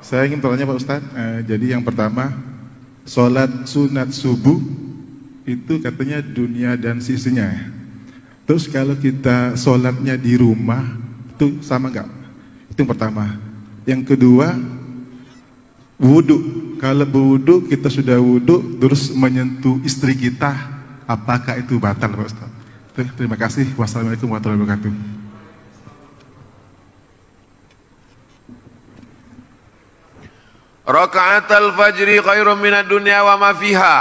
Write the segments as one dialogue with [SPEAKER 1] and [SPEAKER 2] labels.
[SPEAKER 1] Saya ingin bertanya Pak Ustadz, jadi yang pertama, sholat sunat subuh itu katanya dunia dan sisinya. Terus kalau kita sholatnya di rumah, itu sama nggak? Itu yang pertama. Yang kedua, wudhu. Kalau berwudhu, kita sudah wudhu, terus menyentuh istri kita, apakah itu batal Pak Ustadz? Terima kasih. Wassalamualaikum warahmatullahi wabarakatuh.
[SPEAKER 2] Rakaat al-fajri khairum minad dunya wa ma fiha.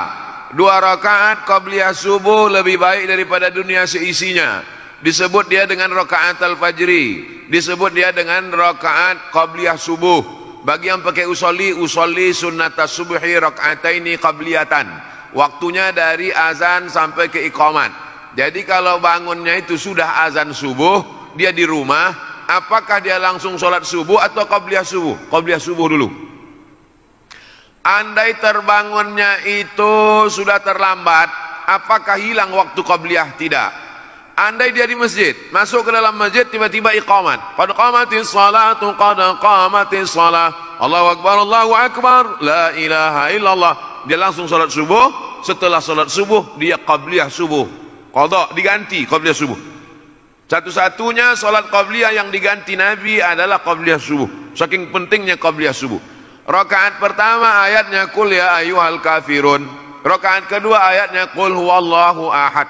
[SPEAKER 2] 2 rakaat qabliyah subuh lebih baik daripada dunia seisinya. Disebut dia dengan rakaat al-fajri, disebut dia dengan rakaat qabliyah subuh. Bagi yang pakai usolli sunnat subuhi rakaataini qabliyatan. Waktunya dari azan sampai ke iqamat. Jadi kalau bangunnya itu sudah azan subuh, dia di rumah, apakah dia langsung sholat subuh atau qabliyah subuh? Qabliyah subuh dulu. Andai terbangunnya itu sudah terlambat, apakah hilang waktu qabliyah? Tidak. Andai dia di masjid, masuk ke dalam masjid, tiba-tiba iqamat. Qad qamatis salatu, qad qamatis salah. Allahu akbar, Allahu akbar, la ilaha illallah. Dia langsung salat subuh. Setelah salat subuh, dia qabliyah subuh. Qadha diganti qabliyah subuh. Satu-satunya salat qabliyah yang diganti Nabi adalah qabliyah subuh. Saking pentingnya qabliyah subuh. Rakaat pertama ayatnya qul ya ayyuhal kafirun. Rakaat kedua ayatnya qul huwallahu ahad.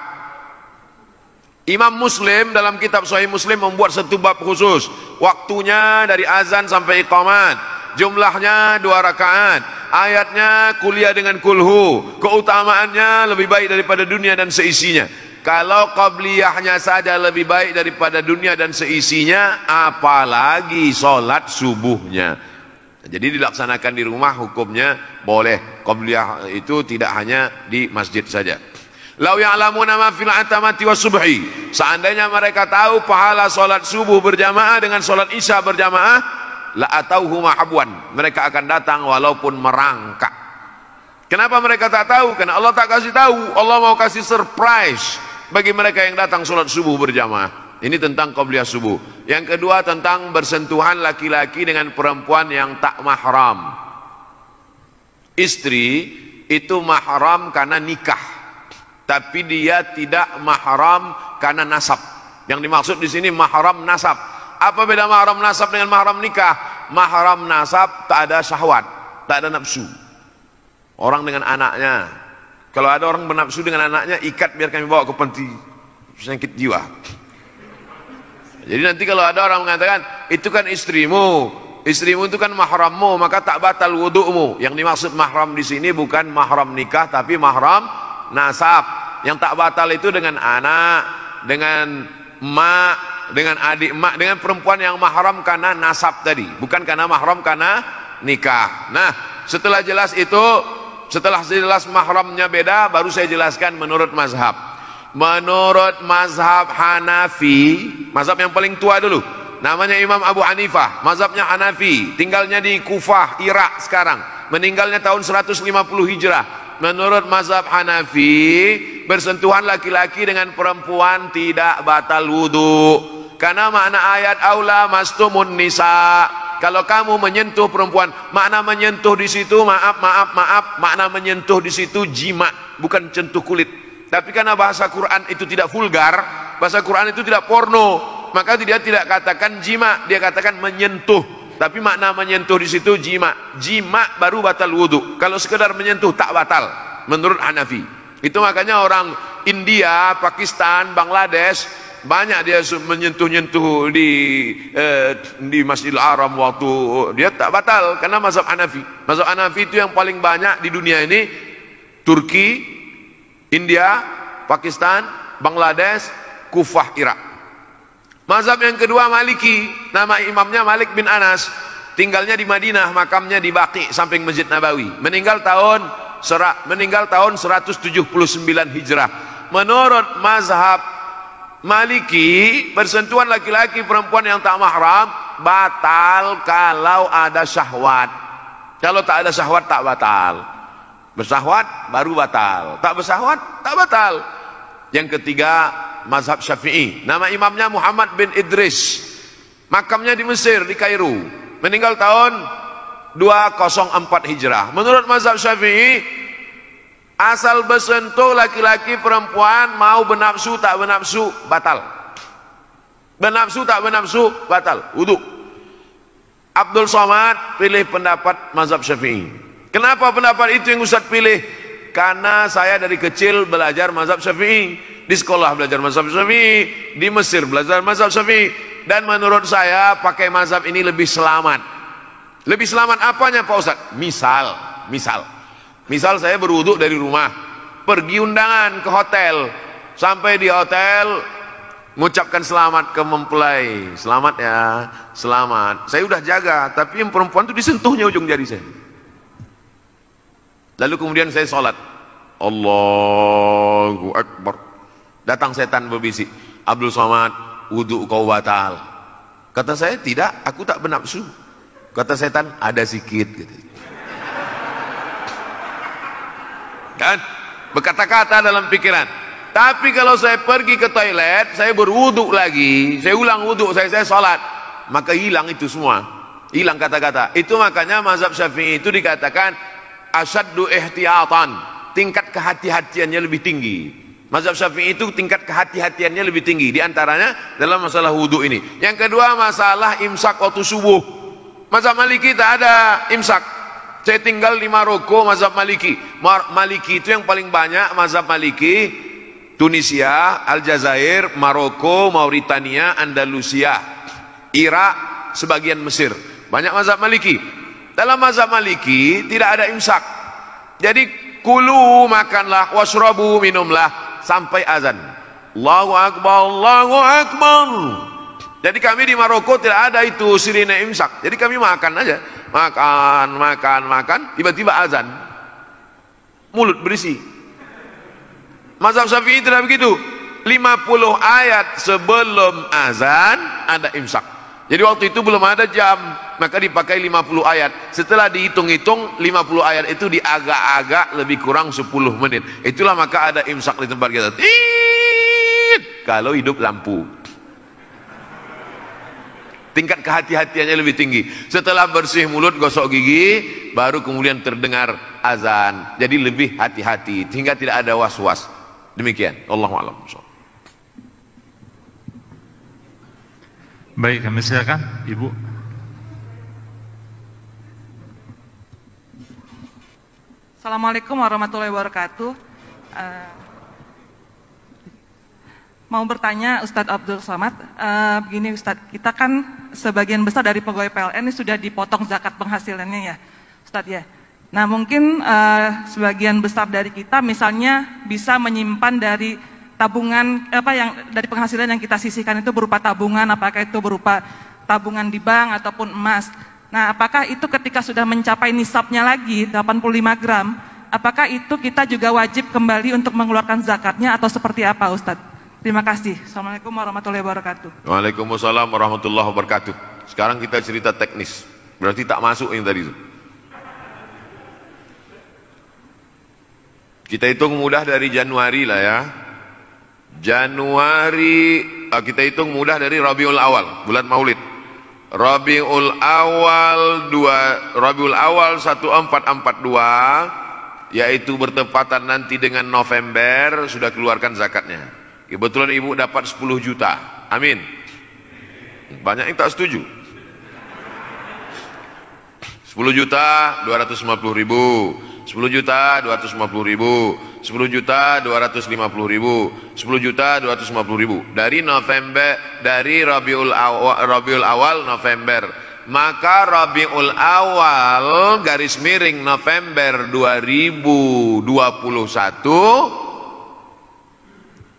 [SPEAKER 2] Imam Muslim dalam kitab Sahih Muslim membuat satu bab khusus. Waktunya dari azan sampai iqamat. Jumlahnya 2 rakaat. Ayatnya kuliah dengan kulhu. Keutamaannya lebih baik daripada dunia dan seisinya. Kalau qabliyahnya saja lebih baik daripada dunia dan seisinya, apalagi sholat subuhnya. Jadi dilaksanakan di rumah hukumnya boleh. Qabliyah itu tidak hanya di masjid saja. Lau ya'lamuna ma fil atamati was subhi. Seandainya mereka tahu pahala salat subuh berjamaah dengan salat isya berjamaah, la atauhuma habwan. Mereka akan datang walaupun merangkak. Kenapa mereka tak tahu? Karena Allah tak kasih tahu. Allah mau kasih surprise bagi mereka yang datang salat subuh berjamaah. Ini tentang qabliyah subuh. Yang kedua tentang bersentuhan laki-laki dengan perempuan yang tak mahram. Istri itu mahram karena nikah, tapi dia tidak mahram karena nasab. Yang dimaksud di sini mahram nasab. Apa beda mahram nasab dengan mahram nikah? Mahram nasab tak ada syahwat, tak ada nafsu. Orang dengan anaknya, kalau ada orang bernafsu dengan anaknya, ikat biar kami bawa ke panti sakit jiwa. Jadi nanti kalau ada orang mengatakan itu kan istrimu, istrimu itu kan mahrammu, maka tak batal wudu'mu. Yang dimaksud mahram di sini bukan mahram nikah, tapi mahram nasab. Yang tak batal itu dengan anak, dengan emak, dengan adik emak, dengan perempuan yang mahram karena nasab tadi, bukan karena mahram karena nikah. Nah, setelah jelas itu, setelah jelas mahramnya beda, baru saya jelaskan menurut mazhab. Menurut mazhab Hanafi, mazhab yang paling tua dulu, namanya Imam Abu Hanifah, mazhabnya Hanafi, tinggalnya di Kufah, Irak sekarang, meninggalnya tahun 150 Hijrah. Menurut mazhab Hanafi, bersentuhan laki-laki dengan perempuan tidak batal wudu, karena makna ayat aula mastumun nisa. Kalau kamu menyentuh perempuan, makna menyentuh di situ, maaf, makna menyentuh di situ jima, bukan sentuh kulit. Tapi karena bahasa Quran itu tidak vulgar, bahasa Quran itu tidak porno, maka dia tidak katakan jima, dia katakan menyentuh. Tapi makna menyentuh di situ jima. Jima baru batal wudu. Kalau sekedar menyentuh tak batal menurut Hanafi. Itu makanya orang India, Pakistan, Bangladesh banyak dia menyentuh-nyentuh di Masjidil Haram waktu dia tak batal karena mazhab Hanafi. Mazhab Hanafi itu yang paling banyak di dunia ini. Turki, India, Pakistan, Bangladesh, Kufah, Irak. Mazhab yang kedua Maliki, nama imamnya Malik bin Anas, tinggalnya di Madinah, makamnya di Baqi samping Masjid Nabawi. Meninggal tahun 179 Hijrah. Menurut mazhab Maliki, bersentuhan laki-laki perempuan yang tak mahram batal kalau ada syahwat. Kalau tak ada syahwat tak batal. Bersahwat baru batal, tak bersahwat tak batal. Yang ketiga mazhab Syafi'i, nama imamnya Muhammad bin Idris, makamnya di Mesir, di Kairo, meninggal tahun 204 Hijrah. Menurut mazhab Syafi'i, asal bersentuh laki-laki perempuan mau bernafsu tak bernafsu batal. Bernafsu tak bernafsu batal wudu. Abdul Somad pilih pendapat mazhab Syafi'i. Kenapa pendapat itu yang Ustaz pilih? Karena saya dari kecil belajar mazhab Syafi'i, di sekolah belajar mazhab Syafi'i, di Mesir belajar mazhab Syafi'i, dan menurut saya pakai mazhab ini lebih selamat. Lebih selamat apanya Pak Ustaz? Misal saya berwudu dari rumah, pergi undangan ke hotel, sampai di hotel mengucapkan selamat ke mempelai, selamat ya, selamat. Saya udah jaga, tapi yang perempuan itu disentuhnya ujung jari saya. Lalu kemudian saya sholat, Allahu Akbar. Datang setan berbisik, Abdul Somad, wudu kau batal. Kata saya, tidak, aku tak bernafsu. Kata setan, ada sikit gitu. Kan berkata-kata dalam pikiran. Tapi kalau saya pergi ke toilet, saya berwudu lagi, saya ulang wudu, saya sholat, maka hilang itu semua, hilang kata-kata. Itu makanya mazhab Syafi'i itu dikatakan asyaddu ihtiyatan, tingkat kehati-hatiannya lebih tinggi. Mazhab Syafi'i itu tingkat kehati-hatiannya lebih tinggi, diantaranya dalam masalah wudu ini. Yang kedua, masalah imsak waktu subuh. Mazhab Maliki tak ada imsak. Saya tinggal di Maroko, mazhab Maliki. Maliki itu yang paling banyak, mazhab Maliki Tunisia, Aljazair, Maroko, Mauritania, Andalusia, Irak, sebagian Mesir. Banyak mazhab Maliki. Dalam mazhab Maliki tidak ada imsak. Jadi kulu, makanlah, washrabu, minumlah sampai azan. Allahu Akbar, Allahu Akbar. Jadi kami di Maroko tidak ada itu sirine imsak. Jadi kami makan aja. Makan, tiba-tiba azan. Mulut berisi. Mazhab Syafi'i tidak begitu. 50 ayat sebelum azan ada imsak. Jadi waktu itu belum ada jam, maka dipakai 50 ayat. Setelah dihitung-hitung 50 ayat itu diagak-agak lebih kurang 10 menit. Itulah maka ada imsak di tempat kita. Tiit, kalau hidup lampu. Tingkat kehati-hatiannya lebih tinggi. Setelah bersih mulut, gosok gigi, baru kemudian terdengar azan. Jadi lebih hati-hati sehingga tidak ada was-was. Demikian, Allahu a'lam.
[SPEAKER 3] Baik, kami silakan Ibu.
[SPEAKER 4] Assalamualaikum warahmatullahi wabarakatuh. Mau bertanya Ustadz Abdul Somad, begini Ustadz, kita kan sebagian besar dari pegawai PLN ini sudah dipotong zakat penghasilannya ya Ustadz ya. Nah mungkin sebagian besar dari kita misalnya bisa menyimpan dari tabungan yang dari penghasilan yang kita sisihkan itu berupa tabungan, apakah itu berupa tabungan di bank ataupun emas. Nah apakah itu ketika sudah mencapai nisabnya lagi 85 gram, apakah itu kita juga wajib kembali untuk mengeluarkan zakatnya atau seperti apa Ustadz? Terima kasih. Assalamualaikum warahmatullahi wabarakatuh.
[SPEAKER 2] Waalaikumsalam warahmatullahi wabarakatuh. Sekarang kita cerita teknis, berarti tak masuk yang tadi itu. Kita hitung mudah dari Januari lah ya. Januari, kita hitung mudah dari Rabiul Awal, bulan Maulid. Rabiul Awal 1442, yaitu bertepatan nanti dengan November, sudah keluarkan zakatnya. Kebetulan ibu dapat 10 juta. Amin. Banyak yang tak setuju. 10 juta 250 ribu, 10 juta 250 ribu, 10 juta 250 ribu, 10 juta 250 ribu. Dari November, dari Rabiul Awal November. Maka Rabiul Awal garis miring November 2021,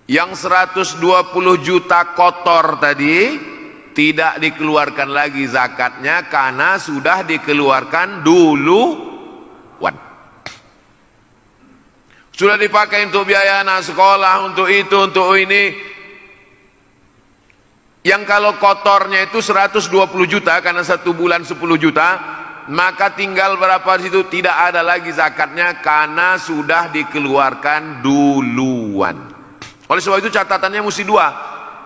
[SPEAKER 2] yang 120 juta kotor tadi tidak dikeluarkan lagi zakatnya karena sudah dikeluarkan duluan. Sudah dipakai untuk biaya anak sekolah, untuk itu, untuk ini. Yang kalau kotornya itu 120 juta karena satu bulan 10 juta, maka tinggal berapa di situ tidak ada lagi zakatnya karena sudah dikeluarkan duluan. Oleh sebab itu catatannya mesti dua.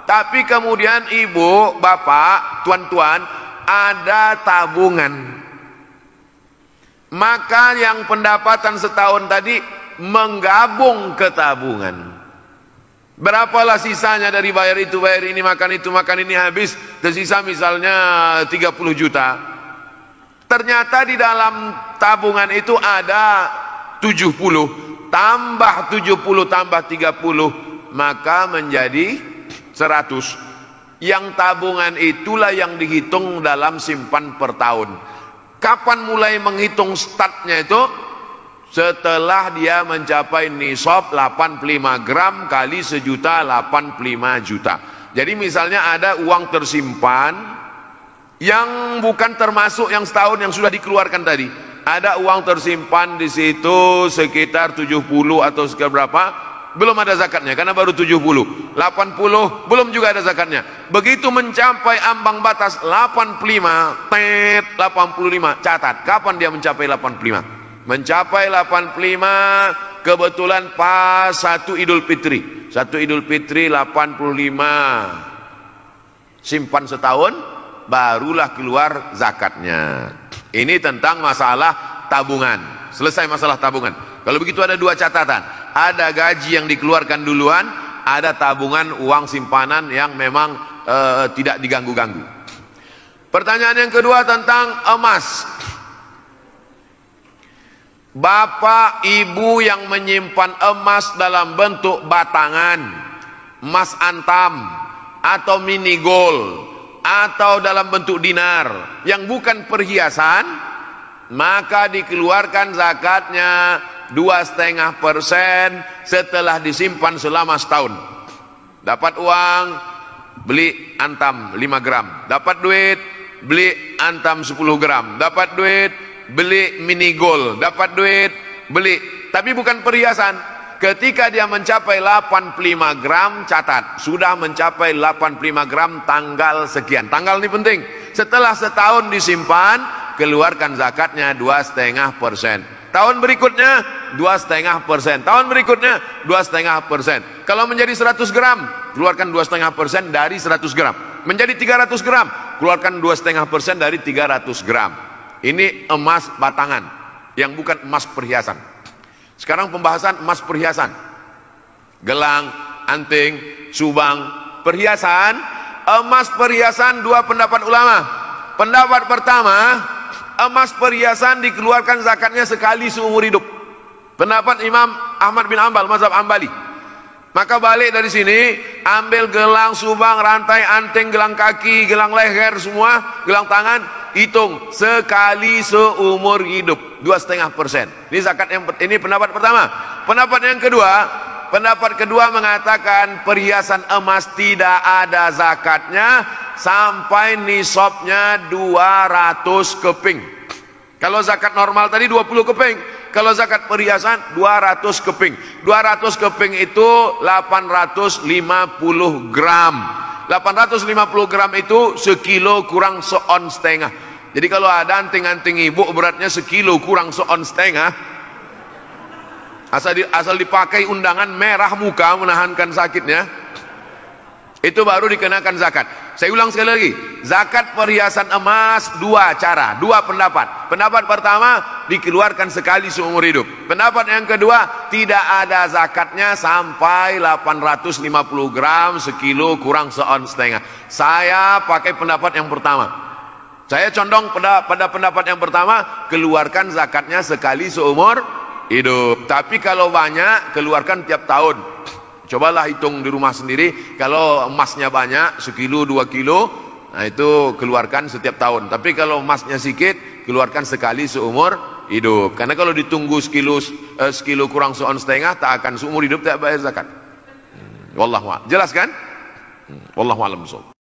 [SPEAKER 2] Tapi kemudian ibu, bapak, tuan-tuan, ada tabungan. maka yang pendapatan setahun tadi menggabung ke tabungan. Berapalah sisanya dari bayar itu, bayar ini, makan itu, makan ini, habis tersisa misalnya 30 juta. Ternyata di dalam tabungan itu ada 70, tambah 70 tambah 30, maka menjadi 100. Yang tabungan itulah yang dihitung dalam simpan per tahun. Kapan mulai menghitung startnya itu? Setelah dia mencapai nisab 85 gram kali sejuta, 85 juta. Jadi misalnya ada uang tersimpan yang bukan termasuk yang setahun yang sudah dikeluarkan tadi. Ada uang tersimpan di situ sekitar 70 atau sekitar berapa, belum ada zakatnya karena baru 70. 80 belum juga ada zakatnya. Begitu mencapai ambang batas 85, 85, catat kapan dia mencapai 85. Mencapai 85 kebetulan pas 1 Idul Fitri. 1 Idul Fitri 85. Simpan setahun barulah keluar zakatnya. Ini tentang masalah tabungan. Selesai masalah tabungan. Kalau begitu ada dua catatan. Ada gaji yang dikeluarkan duluan, ada tabungan uang simpanan yang memang tidak diganggu-ganggu. Pertanyaan yang kedua tentang emas. Bapak ibu yang menyimpan emas dalam bentuk batangan, emas antam atau mini gold, atau dalam bentuk dinar yang bukan perhiasan, maka dikeluarkan zakatnya 2,5% setelah disimpan selama setahun. Dapat uang, beli antam 5 gram, dapat duit, beli antam 10 gram, dapat duit, beli mini gold, dapat duit, beli, tapi bukan perhiasan. Ketika dia mencapai 85 gram, catat, sudah mencapai 85 gram tanggal sekian. Tanggal ini penting. Setelah setahun disimpan, keluarkan zakatnya 2,5%. Tahun berikutnya 2,5%. Tahun berikutnya 2,5%. Kalau menjadi 100 gram, keluarkan 2,5% dari 100 gram. Menjadi 300 gram, keluarkan 2,5% dari 300 gram. Ini emas batangan yang bukan emas perhiasan. Sekarang pembahasan emas perhiasan. Gelang, anting, subang, perhiasan. Emas perhiasan dua pendapat ulama. Pendapat pertama, emas perhiasan dikeluarkan zakatnya sekali seumur hidup. Pendapat Imam Ahmad bin Hanbal, mazhab Hambali. Maka balik dari sini, ambil gelang, subang, rantai, anting, gelang kaki, gelang leher, semua, gelang tangan, hitung sekali seumur hidup 2,5%. Ini zakat ini pendapat pertama. Pendapat yang kedua mengatakan perhiasan emas tidak ada zakatnya sampai nisabnya 200 keping. Kalau zakat normal tadi 20 keping. Kalau zakat perhiasan 200 keping. 200 keping itu 850 gram. 850 gram itu sekilo kurang seon setengah. Jadi kalau ada anting-anting ibu beratnya sekilo kurang seon setengah, asal dipakai undangan merah muka menahankan sakitnya, itu baru dikenakan zakat. Saya ulang sekali lagi, zakat perhiasan emas dua cara, dua pendapat. Pendapat pertama dikeluarkan sekali seumur hidup. Pendapat yang kedua tidak ada zakatnya sampai 850 gram sekilo kurang seon setengah. Saya pakai pendapat yang pertama. Saya condong pada pendapat yang pertama, keluarkan zakatnya sekali seumur hidup. Tapi kalau banyak, keluarkan tiap tahun. Cobalah hitung di rumah sendiri, kalau emasnya banyak, sekilo, 2 kilo, nah itu keluarkan setiap tahun. Tapi kalau emasnya sedikit, keluarkan sekali seumur hidup. Karena kalau ditunggu sekilo kurang seon setengah, tak akan seumur hidup tak bayar zakat. Wallahu a'lam. Jelas kan? Wallahu a'lam.